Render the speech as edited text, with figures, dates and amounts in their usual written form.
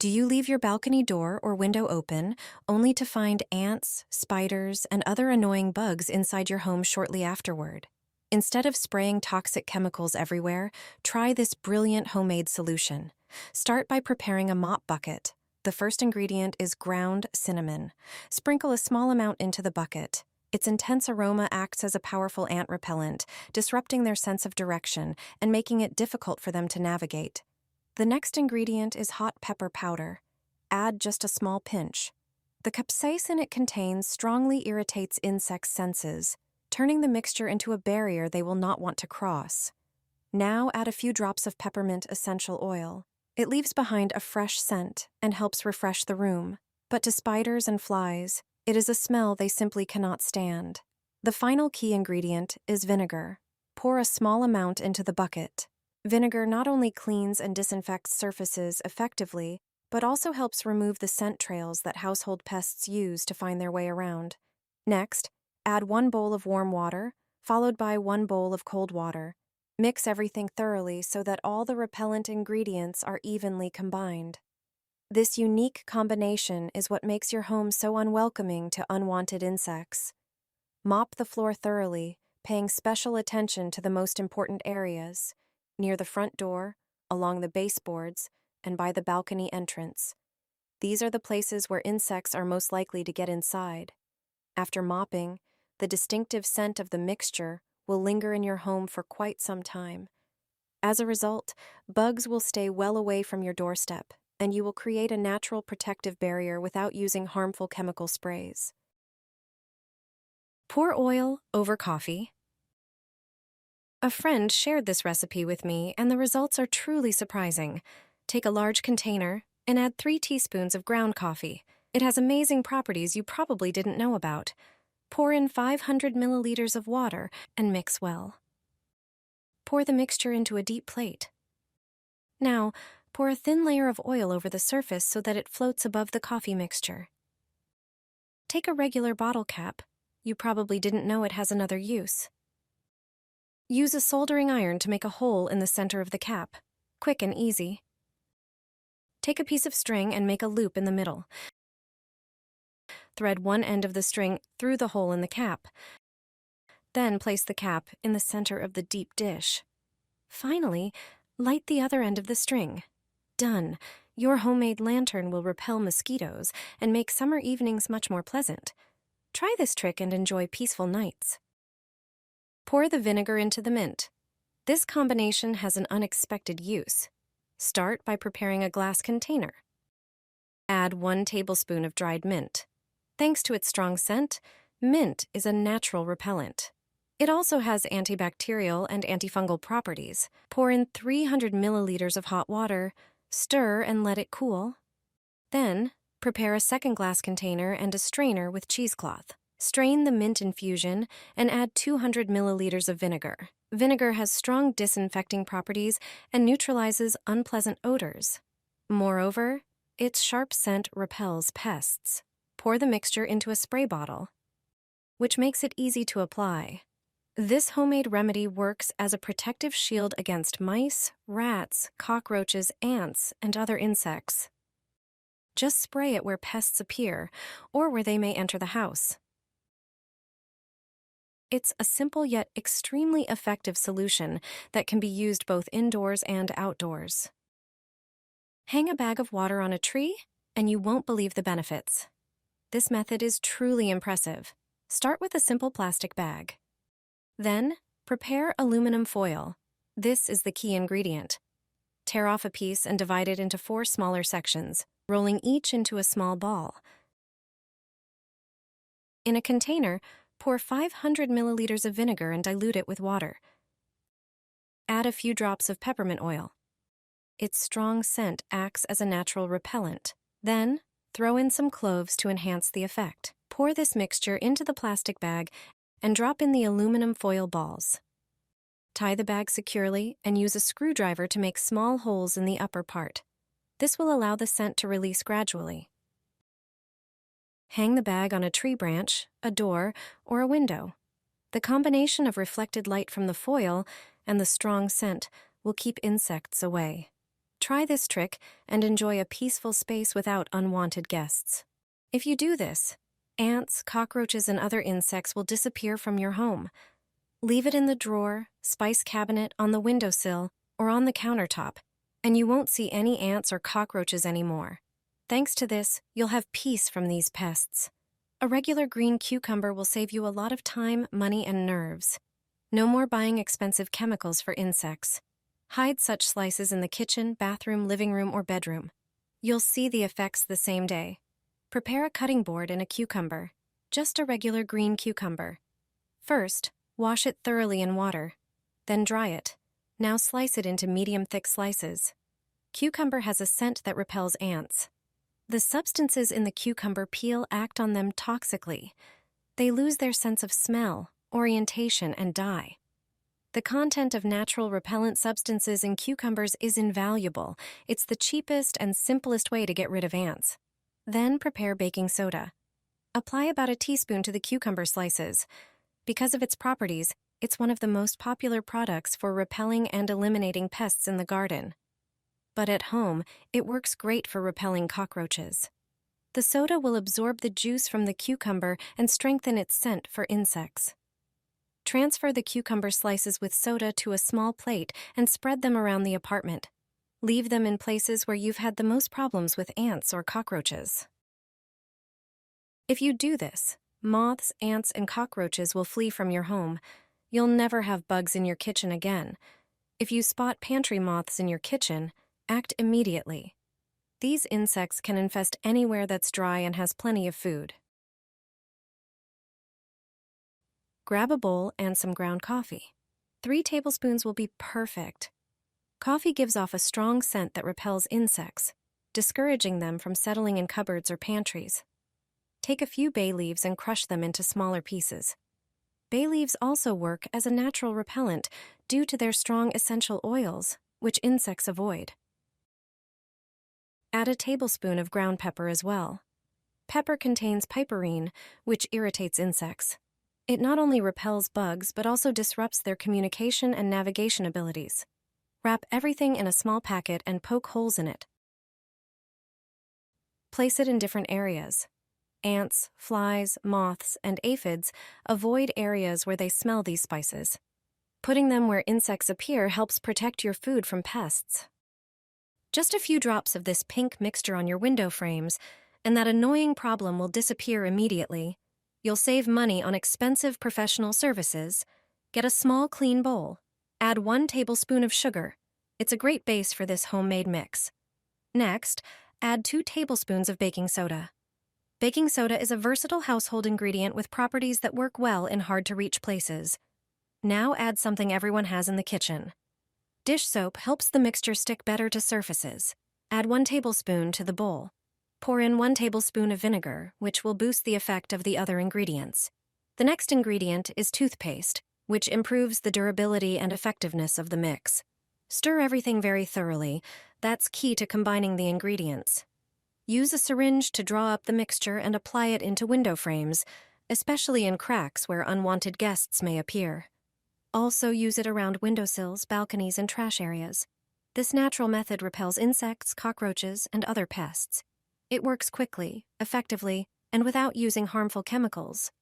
Do you leave your balcony door or window open only to find ants, spiders, and other annoying bugs inside your home shortly afterward? Instead of spraying toxic chemicals everywhere, try this brilliant homemade solution. Start by preparing a mop bucket. The first ingredient is ground cinnamon. Sprinkle a small amount into the bucket. Its intense aroma acts as a powerful ant repellent, disrupting their sense of direction and making it difficult for them to navigate. The next ingredient is hot pepper powder. Add just a small pinch. The capsaicin it contains strongly irritates insects' senses, turning the mixture into a barrier they will not want to cross. Now add a few drops of peppermint essential oil. It leaves behind a fresh scent and helps refresh the room. But to spiders and flies, it is a smell they simply cannot stand. The final key ingredient is vinegar. Pour a small amount into the bucket. Vinegar not only cleans and disinfects surfaces effectively, but also helps remove the scent trails that household pests use to find their way around. Next, add 1 bowl of warm water, followed by 1 bowl of cold water. Mix everything thoroughly so that all the repellent ingredients are evenly combined. This unique combination is what makes your home so unwelcoming to unwanted insects. Mop the floor thoroughly, paying special attention to the most important areas, near the front door, along the baseboards, and by the balcony entrance. These are the places where insects are most likely to get inside. After mopping, the distinctive scent of the mixture will linger in your home for quite some time. As a result, bugs will stay well away from your doorstep, and you will create a natural protective barrier without using harmful chemical sprays. Pour oil over coffee. A friend shared this recipe with me, and the results are truly surprising. Take a large container and add 3 teaspoons of ground coffee. It has amazing properties you probably didn't know about. Pour in 500 milliliters of water and mix well. Pour the mixture into a deep plate. Now, pour a thin layer of oil over the surface so that it floats above the coffee mixture. Take a regular bottle cap. You probably didn't know it has another use. Use a soldering iron to make a hole in the center of the cap. Quick and easy. Take a piece of string and make a loop in the middle. Thread one end of the string through the hole in the cap. Then place the cap in the center of the deep dish. Finally, light the other end of the string. Done. Your homemade lantern will repel mosquitoes and make summer evenings much more pleasant. Try this trick and enjoy peaceful nights. Pour the vinegar into the mint. This combination has an unexpected use. Start by preparing a glass container. Add 1 tablespoon of dried mint. Thanks to its strong scent, mint is a natural repellent. It also has antibacterial and antifungal properties. Pour in 300 milliliters of hot water, stir and let it cool. Then, prepare a second glass container and a strainer with cheesecloth. Strain the mint infusion and add 200 milliliters of vinegar. Vinegar has strong disinfecting properties and neutralizes unpleasant odors. Moreover, its sharp scent repels pests. Pour the mixture into a spray bottle, which makes it easy to apply. This homemade remedy works as a protective shield against mice, rats, cockroaches, ants, and other insects. Just spray it where pests appear or where they may enter the house. It's a simple yet extremely effective solution that can be used both indoors and outdoors. Hang a bag of water on a tree, and you won't believe the benefits. This method is truly impressive. Start with a simple plastic bag. Then, prepare aluminum foil. This is the key ingredient. Tear off a piece and divide it into 4 smaller sections, rolling each into a small ball. In a container, pour 500 milliliters of vinegar and dilute it with water. Add a few drops of peppermint oil. Its strong scent acts as a natural repellent. Then, throw in some cloves to enhance the effect. Pour this mixture into the plastic bag and drop in the aluminum foil balls. Tie the bag securely and use a screwdriver to make small holes in the upper part. This will allow the scent to release gradually. Hang the bag on a tree branch, a door, or a window. The combination of reflected light from the foil and the strong scent will keep insects away. Try this trick and enjoy a peaceful space without unwanted guests. If you do this, ants, cockroaches, and other insects will disappear from your home. Leave it in the drawer, spice cabinet, on the windowsill, or on the countertop, and you won't see any ants or cockroaches anymore. Thanks to this, you'll have peace from these pests. A regular green cucumber will save you a lot of time, money, and nerves. No more buying expensive chemicals for insects. Hide such slices in the kitchen, bathroom, living room, or bedroom. You'll see the effects the same day. Prepare a cutting board and a cucumber, just a regular green cucumber. First, wash it thoroughly in water. Then dry it. Now slice it into medium-thick slices. Cucumber has a scent that repels ants. The substances in the cucumber peel act on them toxically. They lose their sense of smell, orientation, and die. The content of natural repellent substances in cucumbers is invaluable. It's the cheapest and simplest way to get rid of ants. Then prepare baking soda. Apply about a teaspoon to the cucumber slices. Because of its properties, it's one of the most popular products for repelling and eliminating pests in the garden. But at home, it works great for repelling cockroaches. The soda will absorb the juice from the cucumber and strengthen its scent for insects. Transfer the cucumber slices with soda to a small plate and spread them around the apartment. Leave them in places where you've had the most problems with ants or cockroaches. If you do this, moths, ants, and cockroaches will flee from your home. You'll never have bugs in your kitchen again. If you spot pantry moths in your kitchen, act immediately. These insects can infest anywhere that's dry and has plenty of food. Grab a bowl and some ground coffee. 3 tablespoons will be perfect. Coffee gives off a strong scent that repels insects, discouraging them from settling in cupboards or pantries. Take a few bay leaves and crush them into smaller pieces. Bay leaves also work as a natural repellent due to their strong essential oils, which insects avoid. Add a tablespoon of ground pepper as well. Pepper contains piperine, which irritates insects. It not only repels bugs, but also disrupts their communication and navigation abilities. Wrap everything in a small packet and poke holes in it. Place it in different areas. Ants, flies, moths, and aphids avoid areas where they smell these spices. Putting them where insects appear helps protect your food from pests. Just a few drops of this pink mixture on your window frames, and that annoying problem will disappear immediately. You'll save money on expensive professional services. Get a small, clean bowl. Add 1 tablespoon of sugar. It's a great base for this homemade mix. Next, add 2 tablespoons of baking soda. Baking soda is a versatile household ingredient with properties that work well in hard-to-reach places. Now add something everyone has in the kitchen. Dish soap helps the mixture stick better to surfaces. Add 1 tablespoon to the bowl. Pour in 1 tablespoon of vinegar, which will boost the effect of the other ingredients. The next ingredient is toothpaste, which improves the durability and effectiveness of the mix. Stir everything very thoroughly. That's key to combining the ingredients. Use a syringe to draw up the mixture and apply it into window frames, especially in cracks where unwanted guests may appear. Also use it around windowsills, balconies, and trash areas. This natural method repels insects, cockroaches, and other pests. It works quickly, effectively, and without using harmful chemicals.